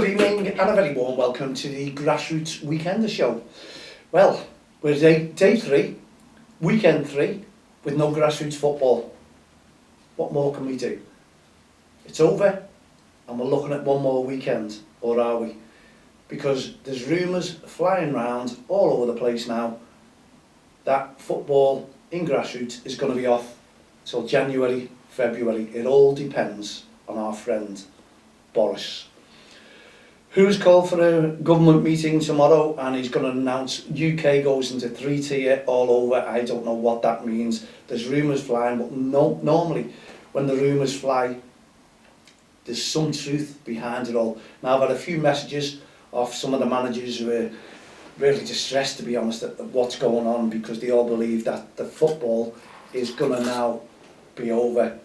evening and a very warm welcome to the Grassroots Weekender Show. Well, we're day 3, weekend 3, with no grassroots football. What more can we do? It's over and we're looking at one more weekend, or are we? Because there's rumours flying around all over the place now that football in grassroots is going to be off till January, February. It all depends on our friend Boris, who's called for a government meeting tomorrow, and he's going to announce UK goes into 3-tier all over. I don't know what that means. There's rumours flying, but normally when the rumours fly, there's some truth behind it all. Now, I've had a few messages off some of the managers who are really distressed, to be honest, at what's going on, because they all believe that the football is going to now be over.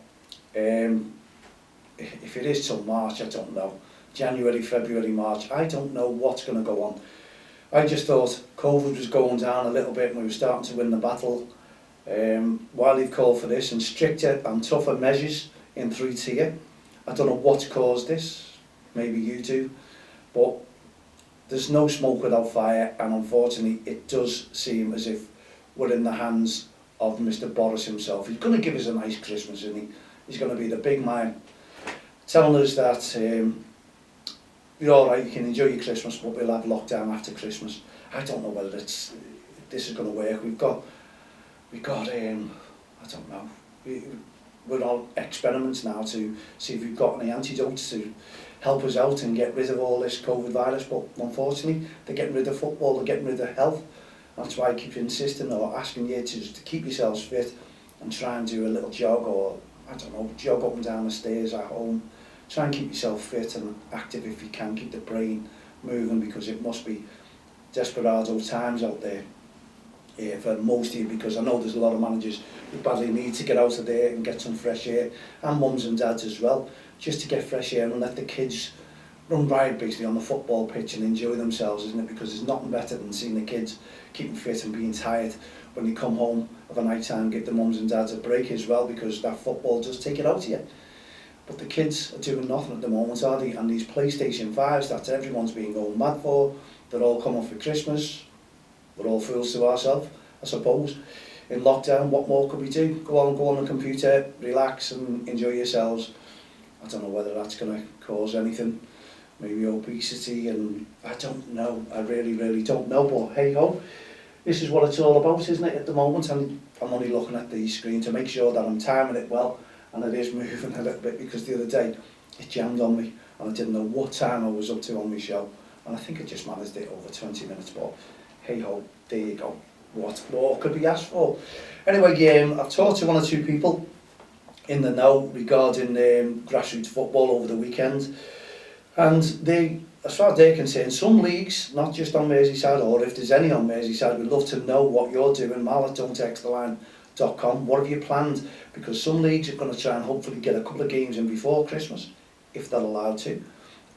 If it is till March, I don't know. January, February, March, I don't know what's going to go on. I just thought COVID was going down a little bit and we were starting to win the battle. While they've called for this and stricter and tougher measures in 3-tier, I don't know what's caused this, maybe you do, but there's no smoke without fire, and unfortunately it does seem as if we're in the hands of Mr. Boris himself. He's going to give us a nice Christmas, isn't he? He's going to be the big man, telling us that you're alright, you can enjoy your Christmas, but we'll have lockdown after Christmas. I don't know whether this is going to work. We've got I don't know, we're on experiments now to see if we've got any antidotes to help us out and get rid of all this COVID virus, but unfortunately they're getting rid of football, they're getting rid of health. That's why I keep insisting or asking you to keep yourselves fit and try and do a little jog, or I don't know, jog up and down the stairs at home. Try and keep yourself fit and active if you can, keep the brain moving, because it must be desperado times out there for most of you, because I know there's a lot of managers who badly need to get out of there and get some fresh air, and mums and dads as well, just to get fresh air and let the kids run riot basically on the football pitch and enjoy themselves, isn't it? Because there's nothing better than seeing the kids keeping fit and being tired when they come home of a night time. Give the mums and dads a break as well, because that football does take it out of you. But the kids are doing nothing at the moment, are they? And these PlayStation 5s that everyone's been going mad for, they're all coming for Christmas. We're all fools to ourselves, I suppose. In lockdown, what more could we do? Go on the computer, relax and enjoy yourselves. I don't know whether that's going to cause anything. Maybe obesity, and I don't know. I really don't know. But hey ho, this is what it's all about, isn't it, at the moment? And I'm only looking at the screen to make sure that I'm timing it well, and it is moving a little bit, because the other day it jammed on me and I didn't know what time I was up to on my show, and I think I just managed it over 20 minutes, but hey ho, there you go. What more could be asked for? Anyway, I've talked to one or two people in the know regarding grassroots football over the weekend, and they, as far as they're concerned, some leagues, not just on Merseyside, or if there's any on Merseyside, we'd love to know what you're doing. mal@don'ttexttheline.com. What have you planned? Because some leagues are going to try and hopefully get a couple of games in before Christmas, if they're allowed to.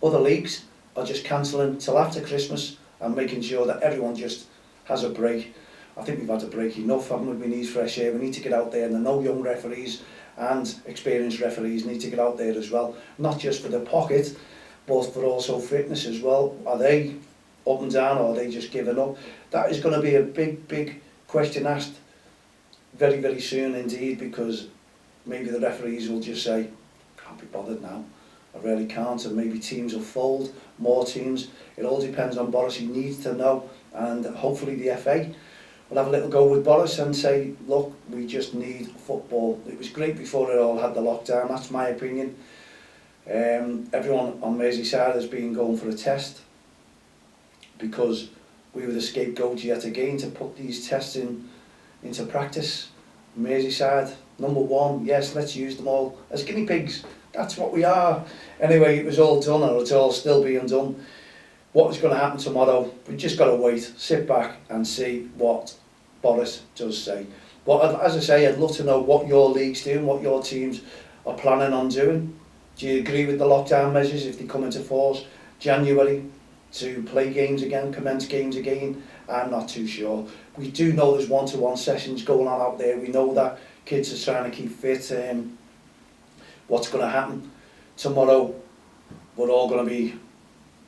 Other leagues are just cancelling till after Christmas and making sure that everyone just has a break. I think we've had a break enough, haven't we? We need fresh air. We need to get out there, and I know young referees and experienced referees need to get out there as well, not just for the pocket, but for also fitness as well. Are they up and down, or are they just giving up? That is going to be a big question asked very soon indeed, because maybe the referees will just say, can't be bothered now, I really can't, and maybe teams will fold, more teams. It all depends on Boris. He needs to know, and hopefully the FA will have a little go with Boris and say, look, we just need football. It was great before it all had the lockdown, that's my opinion. Everyone on Merseyside has been going for a test, because we were the scapegoats yet again to put these tests into practice. Merseyside, number one, yes, let's use them all as guinea pigs. That's what we are. Anyway, it was all done, and it's all still being done. What is going to happen tomorrow? We've just got to wait, sit back and see what Boris does say. But as I say, I'd love to know what your league's doing, what your teams are planning on doing. Do you agree with the lockdown measures if they come into force January to play games again, commence games again? I'm not too sure. We do know there's one-to-one sessions going on out there. We know that kids are trying to keep fit. What's going to happen tomorrow? We're all going to be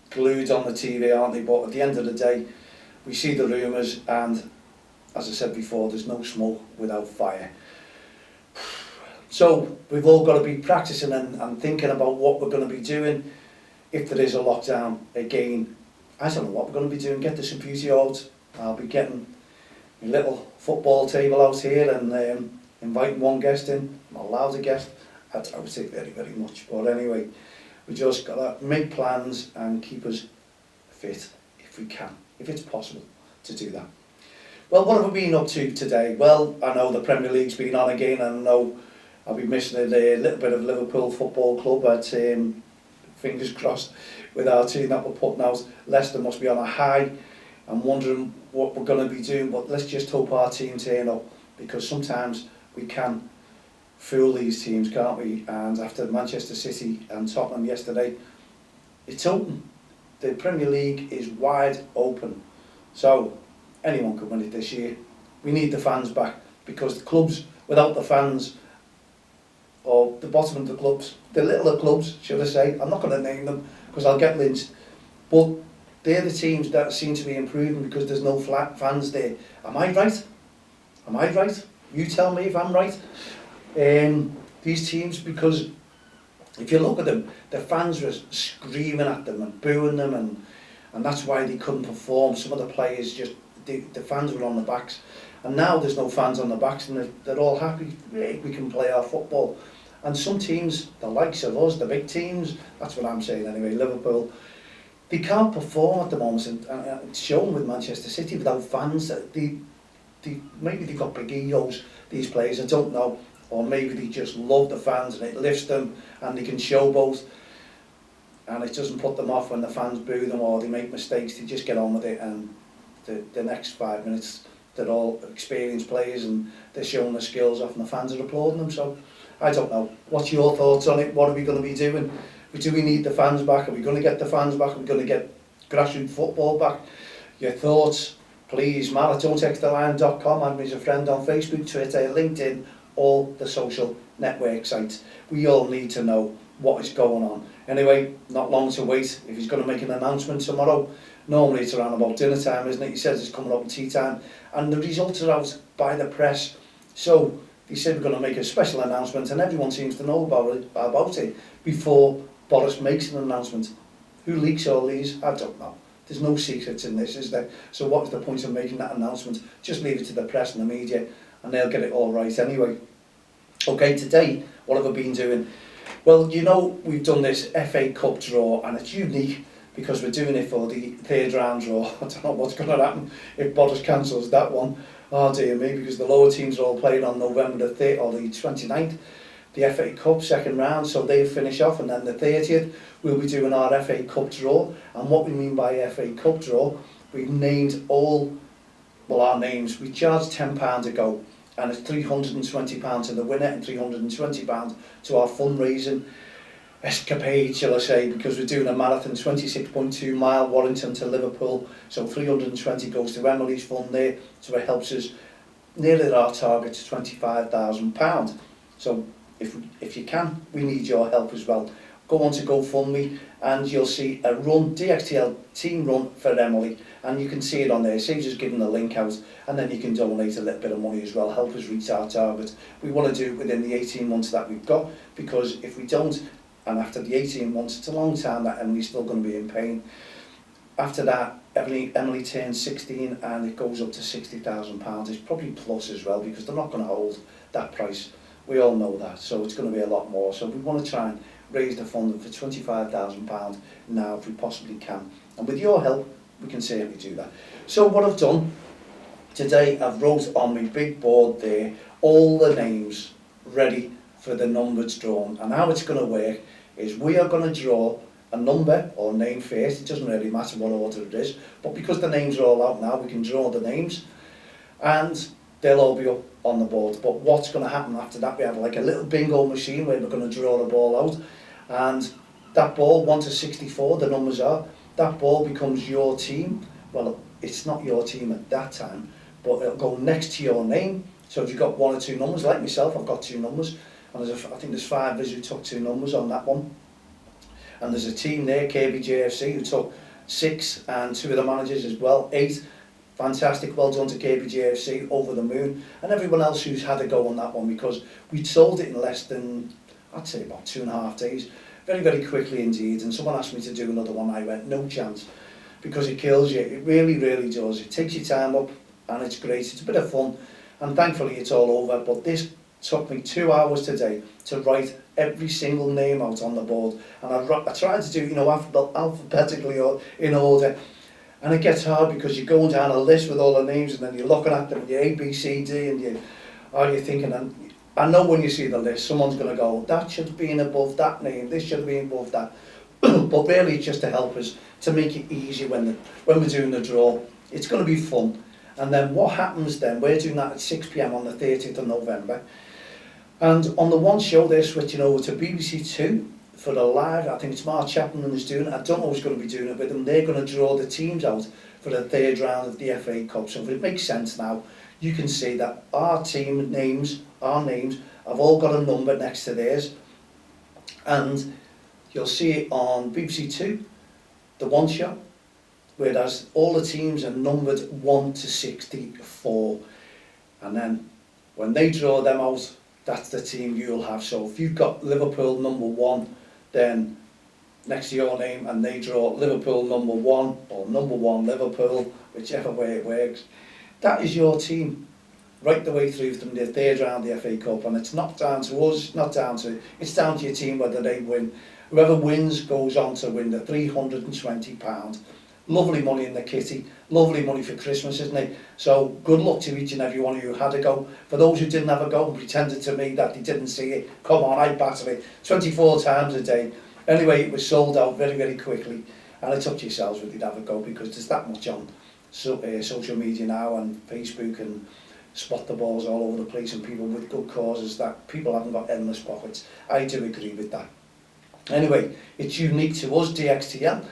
glued on the TV, aren't they? But at the end of the day, we see the rumours, and as I said before, there's no smoke without fire. So we've all got to be practising and thinking about what we're going to be doing if there is a lockdown again. I don't know what we're going to be doing. Get the computer out. I'll be getting my little football table out here and inviting one guest in. I'm allowed a guest. I doubt it very, very much. But anyway, we just got to make plans and keep us fit if we can, if it's possible to do that. Well, what have we been up to today? Well, I know the Premier League's been on again, and I know I'll be missing a little bit of Liverpool Football Club, but fingers crossed with our team that we're putting out. Leicester must be on a high. I'm wondering what we're going to be doing, but let's just hope our team turn up, because sometimes we can fool these teams, can't we? And after Manchester City and Tottenham yesterday, it's open. The Premier League is wide open. So anyone can win it this year. We need the fans back, because the clubs without the fans, or the bottom of the clubs, the littler clubs, should I say, I'm not going to name them because I'll get lynched, but they're the teams that seem to be improving because there's no flat fans there. Am I right? Am I right? You tell me if I'm right. These teams, because if you look at them, the fans were screaming at them and booing them, and that's why they couldn't perform. Some of the players just, the fans were on the backs, and now there's no fans on the backs, and they're all happy. We can play our football. And some teams, the likes of us, the big teams, that's what I'm saying anyway, Liverpool, they can't perform at the moment, and it's shown with Manchester City without fans. Maybe they've got big egos, these players, I don't know, or maybe they just love the fans and it lifts them and they can showboat, and it doesn't put them off when the fans boo them or they make mistakes. They just get on with it, and the next 5 minutes they're all experienced players and they're showing their skills off and the fans are applauding them. So I don't know. What's your thoughts on it? What are we going to be doing? Do we need the fans back? Are we going to get the fans back? Are we going to get grassroots football back? Your thoughts, please. Matt at don'ttexttheline.com. I'm as a friend on Facebook, Twitter, LinkedIn, all the social network sites. We all need to know what is going on. Anyway, not long to wait. If he's going to make an announcement tomorrow, normally it's around about dinner time, isn't it? He says it's coming up at tea time, and the results are out by the press. So he said we're going to make a special announcement, and everyone seems to know about it before Boris makes an announcement. Who leaks all these? I don't know. There's no secrets in this, is there? So what's the point of making that announcement? Just leave it to the press and the media, and they'll get it all right anyway. Okay, today, what have I been doing? Well, you know, we've done this FA Cup draw, and it's unique because we're doing it for the third round draw. I don't know what's going to happen if Boris cancels that one. Oh dear me, because the lower teams are all playing on November the 3rd or the 29th. The FA Cup second round, so they finish off, and then the 30th we'll be doing our FA Cup draw. And what we mean by FA Cup draw, we've named all, well, our names. We charge £10 a go, and it's £320 to the winner and £320 to our fundraising escapade, shall I say, because we're doing a marathon, 26.2 mile Warrington to Liverpool, so 320 goes to Emily's fund there, so it helps us nearly our target to £25,000. So if you can, we need your help as well. Go on to GoFundMe and you'll see a run, DXTL team run for Emily, and you can see it on there. Say just giving the link out, and then you can donate a little bit of money as well, help us reach our target. We want to do it within the 18 months that we've got, because if we don't, and after the 18 months, it's a long time that Emily's still going to be in pain. After that, Emily turns 16 and it goes up to £60,000. It's probably plus as well, because they're not going to hold that price. We all know that, so it's going to be a lot more. So we want to try and raise the funding for £25,000 now if we possibly can. And with your help, we can certainly do that. So what I've done today, I've wrote on my big board there all the names ready for the numbers drawn. And how it's going to work is we are going to draw a number or name first. It doesn't really matter what order it is, but because the names are all out now, we can draw the names and they'll all be up on the board. But what's going to happen after that, we have like a little bingo machine where we're going to draw the ball out, and that ball, 1 to 64, the numbers are, that ball becomes your team. Well, it's not your team at that time, but it'll go next to your name. So if you've got 1 or 2 numbers, like myself, I've got 2 numbers, and I think there's 5 of us who took 2 numbers on that one. and there's a team there, KBJFC, who took 6, and 2 of the managers as well, 8. Fantastic, well done to KBJFC, over the moon, and everyone else who's had a go on that one, because we'd sold it in less than, I'd say about 2.5 days, very, very quickly indeed. And someone asked me to do another one, I went, no chance, because it kills you, it really, really does. It takes your time up, and it's great, it's a bit of fun, and thankfully it's all over. But this took me 2 hours today to write every single name out on the board, and I tried to do, you know, alphabetically or in order. And it gets hard because you're going down a list with all the names, and then you're looking at them, you're A, B, C, D, and you're thinking, and I know when you see the list, someone's going to go, that should have been above that name, this should have been above that. But really, it's just to help us, to make it easy when we're doing the draw. It's going to be fun. And then what happens then, we're doing that at 6 p.m. on the 30th of November. And on the one show, they're switching over to BBC Two for the live. I think it's Mark Chapman who's doing it. I don't know who's going to be doing it with them. They're going to draw the teams out for the 3rd round of the FA Cup. So if it makes sense now, you can see that our team names, our names, have all got a number next to theirs. And you'll see it on BBC Two, the one shot, whereas all the teams are numbered 1 to 64. And then when they draw them out, that's the team you'll have. So if you've got Liverpool number 1, then next to your name, and they draw Liverpool number 1 or number 1 Liverpool, whichever way it works, that is your team right the way through from the 3rd round of the FA Cup. And it's not down to us, it's down to your team whether they win. Whoever wins goes on to win the £320. Lovely money in the kitty, lovely money for Christmas, isn't it? So good luck to each and every one of you who had a go. For those who didn't have a go and pretended to me that they didn't see it, come on, I battered it 24 times a day. Anyway, it was sold out very, very quickly, and it's up to yourselves whether you'd have a go, because there's that much on social media now, and Facebook, and spot the balls all over the place, and people with good causes, that people haven't got endless pockets. I do agree with that. Anyway, it's unique to us, DXTL.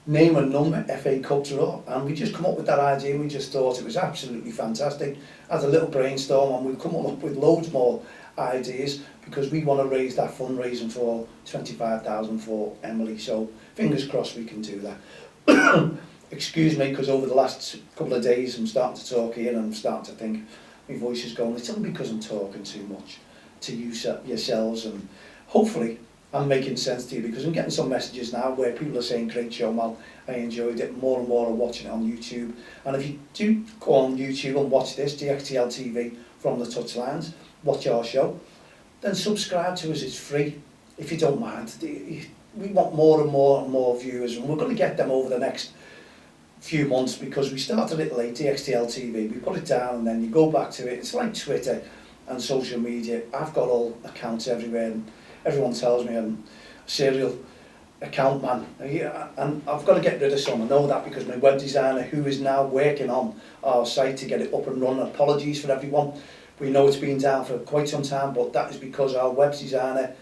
Name and number, FA Cup draw, and we just come up with that idea, and we just thought it was absolutely fantastic. As a little brainstorm, and we've come up with loads more ideas, because we want to raise that fundraising for 25,000 for Emily. So fingers crossed we can do that. Excuse me, because over the last couple of days I'm starting to talk here, and I'm starting to think my voice is going. It's only because I'm talking too much to you yourselves, and hopefully I'm making sense to you, because I'm getting some messages now where people are saying, great show, Mal, I enjoyed it. More and more are watching it on YouTube. And if you do go on YouTube and watch this, DXTL TV from the touchlines, watch our show, then subscribe to us, it's free, if you don't mind. We want more and more and more viewers, and we're going to get them over the next few months, because we started it late, DXTL TV, we put it down and then you go back to it. It's like Twitter and social media. I've got all accounts everywhere, and everyone tells me I'm a serial account man, and I've got to get rid of some. I know that, because my web designer, who is now working on our site to get it up and running, apologies for everyone, we know it's been down for quite some time, but that is because our web designer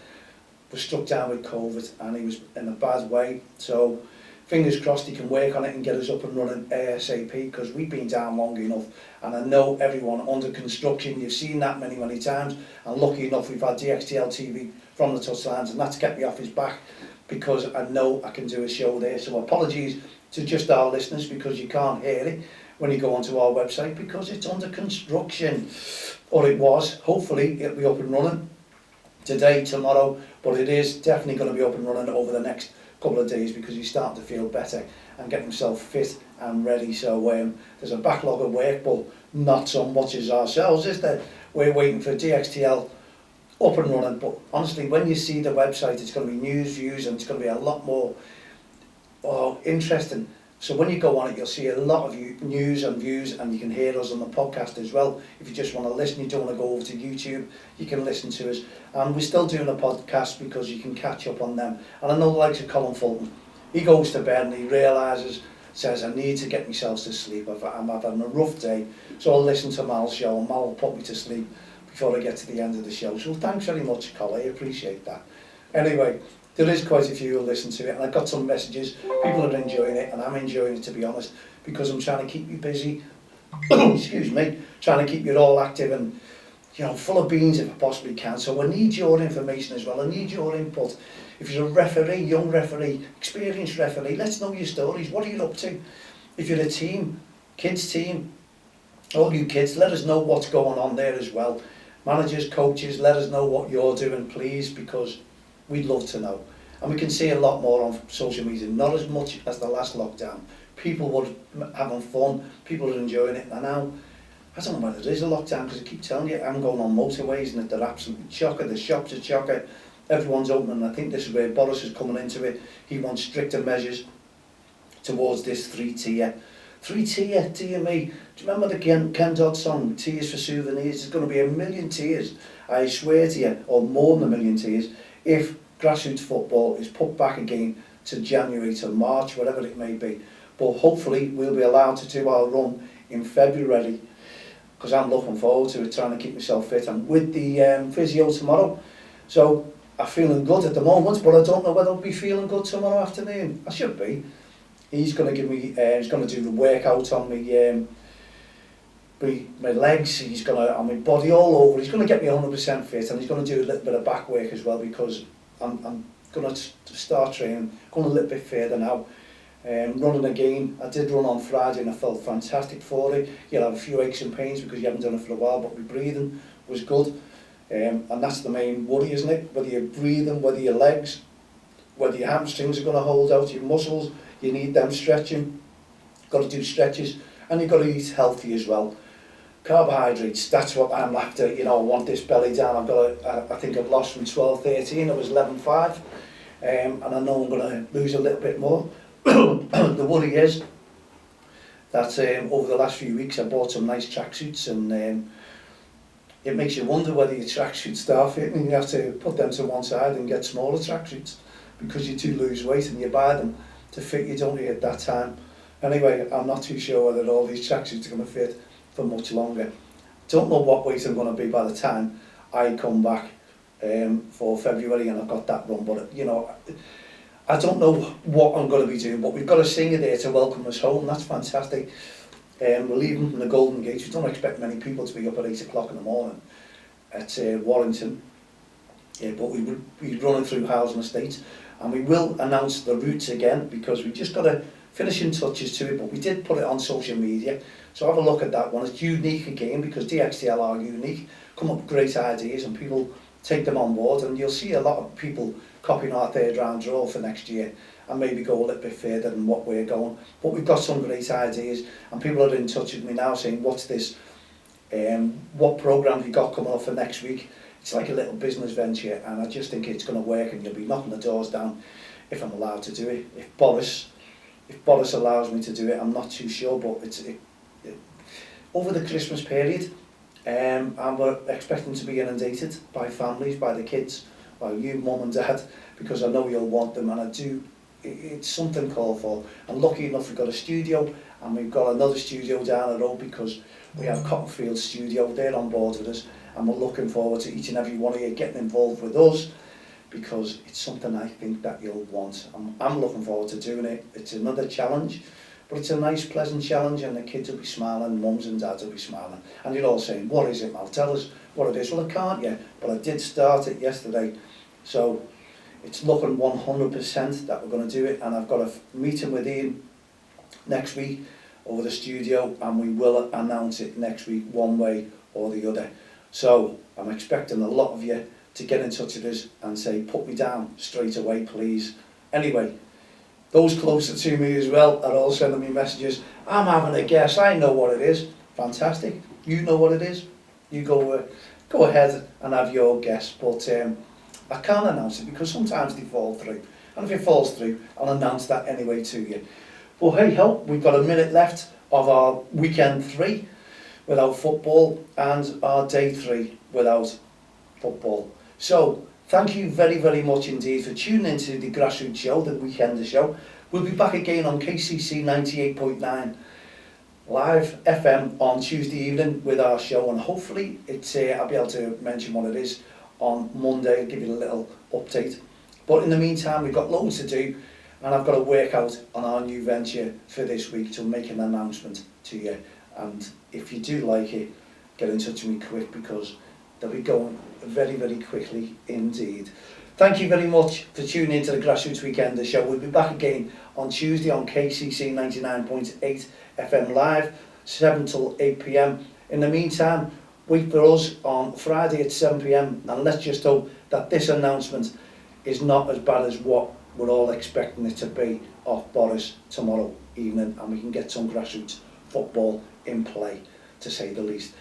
was struck down with COVID, and he was in a bad way. So fingers crossed he can work on it and get us up and running ASAP, because we've been down long enough, and I know everyone under construction, you've seen that many, many times, and lucky enough we've had DXTL TV from the touchlines, and that's kept me off his back, because I know I can do a show there. So apologies to just our listeners, because you can't hear it when you go onto our website, because it's under construction, or it was. Hopefully it'll be up and running today, tomorrow, but it is definitely going to be up and running over the next couple of days, because he's starting to feel better and get himself fit and ready. So there's a backlog of work, but not so much as ourselves, is there? We're waiting for DXTL up and running, but honestly, when you see the website, it's going to be news, views, and it's going to be a lot more interesting. So when you go on it, you'll see a lot of news and views, and you can hear us on the podcast as well. If you just want to listen, you don't want to go over to YouTube, you can listen to us. And we're still doing a podcast, because you can catch up on them. And I know the likes of Colin Fulton, he goes to bed and he realises, says, I need to get myself to sleep. I'm having a rough day, so I'll listen to Mal's show, and Mal will put me to sleep before I get to the end of the show. So thanks very much, Colin, I appreciate that. Anyway, there is quite a few who listen to it, and I've got some messages. People are enjoying it, and I'm enjoying it, to be honest, because I'm trying to keep you busy. Excuse me, trying to keep you all active and you know, full of beans if I possibly can. So I need your information as well. I need your input. If you're a referee, young referee, experienced referee, let's know your stories. What are you up to? If you're a team, kids team, all you kids, let us know what's going on there as well. Managers, coaches, let us know what you're doing, please, because we'd love to know. And we can see a lot more on social media, not as much as the last lockdown. People were having fun, people are enjoying it, and now, I don't know whether it is a lockdown, because I keep telling you, I'm going on motorways and they're absolutely chocker, the shops are chocker, everyone's open, and I think this is where Boris is coming into it. He wants stricter measures towards this three-tier. Three-tier, dear me. Do you remember the Ken Dodd song, Tears for Souvenirs? There's going to be 1 million tears, I swear to you, or more than 1 million tears, if grassroots football is put back again to January to March, whatever it may be. But hopefully we'll be allowed to do our run in February, because I'm looking forward to it, trying to keep myself fit. I'm with the physio tomorrow, so I'm feeling good at the moment, but I don't know whether I'll be feeling good tomorrow afternoon. I should be. He's going to give me, he's going to do the workout on me, my legs, he's going to, on my body, all over. He's going to get me 100% fit, and he's going to do a little bit of back work as well, because I'm going to start training, going a little bit further now. Running again, I did run on Friday and I felt fantastic for it. You'll have a few aches and pains because you haven't done it for a while, but my breathing was good. And that's the main worry, isn't it? Whether you're breathing, whether your legs, whether your hamstrings are going to hold out, your muscles, you need them stretching. Got to do stretches, and you've got to eat healthy as well. Carbohydrates, that's what I'm after. You know, I want this belly down. I think I've lost from 12, 13, I was 11.5, and I know I'm going to lose a little bit more. The worry is that over the last few weeks I bought some nice tracksuits, and it makes you wonder whether your tracksuits start fitting and you have to put them to one side and get smaller tracksuits because you do lose weight and you buy them to fit you, don't you, at that time. Anyway, I'm not too sure whether all these tracksuits are going to fit for much longer. Don't know what weight I'm going to be by the time I come back for February and I've got that run, but you know, I don't know what I'm going to be doing, but we've got a singer there to welcome us home. That's fantastic. We're leaving from the Golden Gate. We don't expect many people to be up at 8 o'clock in the morning at Warrington. But we'll be running through housing estates, and we will announce the routes again because we just got to finishing touches to it, but we did put it on social media. So have a look at that one. It's unique again because DXTL are unique, come up with great ideas and people take them on board, and you'll see a lot of people copying our third round draw for next year and maybe go a little bit further than what we're going. But we've got some great ideas, and people are in touch with me now saying, what's this, what programme have you got coming up for next week? It's like a little business venture, and I just think it's going to work, and you'll be knocking the doors down if I'm allowed to do it. If Boris allows me to do it, I'm not too sure, but it's over the Christmas period, and we're expecting to be inundated by families, by the kids, by you, mum and dad, because I know you'll want them, and I do. It's something called for. I'm lucky enough we've got a studio, and we've got another studio down the road because we have Cottonfield Studio. They're on board with us, and we're looking forward to each and every one of you getting involved with us because it's something I think that you'll want. I'm looking forward to doing it. It's another challenge, but it's a nice, pleasant challenge, and the kids will be smiling, mums and dads will be smiling. And you're all saying, what is it, Mal? Tell us what it is. Well, I can't yet, but I did start it yesterday. So it's looking 100% that we're going to do it, and I've got a meeting with Ian next week over the studio, and we will announce it next week one way or the other. So I'm expecting a lot of you to get in touch with us and say, put me down straight away, please. Anyway, those closer to me as well are all sending me messages. I'm having a guess, I know what it is. Fantastic, you know what it is. You go ahead and have your guess, but I can't announce it because sometimes they fall through. And if it falls through, I'll announce that anyway to you. Well, hey ho, we've got a minute left of our weekend 3 without football and our day 3 without football. So, thank you very, very much indeed for tuning into the Grassroots Show, the Weekender Show. We'll be back again on KCC 98.9 live FM on Tuesday evening with our show, and hopefully I'll be able to mention what it is on Monday. I'll give you a little update. But in the meantime, we've got loads to do, and I've got to work out on our new venture for this week to make an announcement to you. And if you do like it, get in touch with me quick because they'll be going very, very quickly indeed. Thank you very much for tuning into the Grassroots Weekender show. We'll be back again on Tuesday on KCC 99.8 FM live, 7 till 8 p.m. In the meantime, wait for us on Friday at 7 p.m. and let's just hope that this announcement is not as bad as what we're all expecting it to be off Boris tomorrow evening, and we can get some grassroots football in play, to say the least.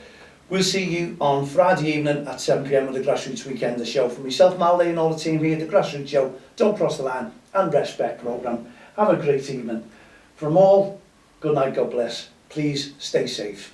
We'll see you on Friday evening at 7 p.m. with the Grassroots Weekender show. From myself, Malay, and all the team here at the Grassroots show, Don't Cross the Line and Respect programme. Have a great evening. From all, good night, God bless. Please stay safe.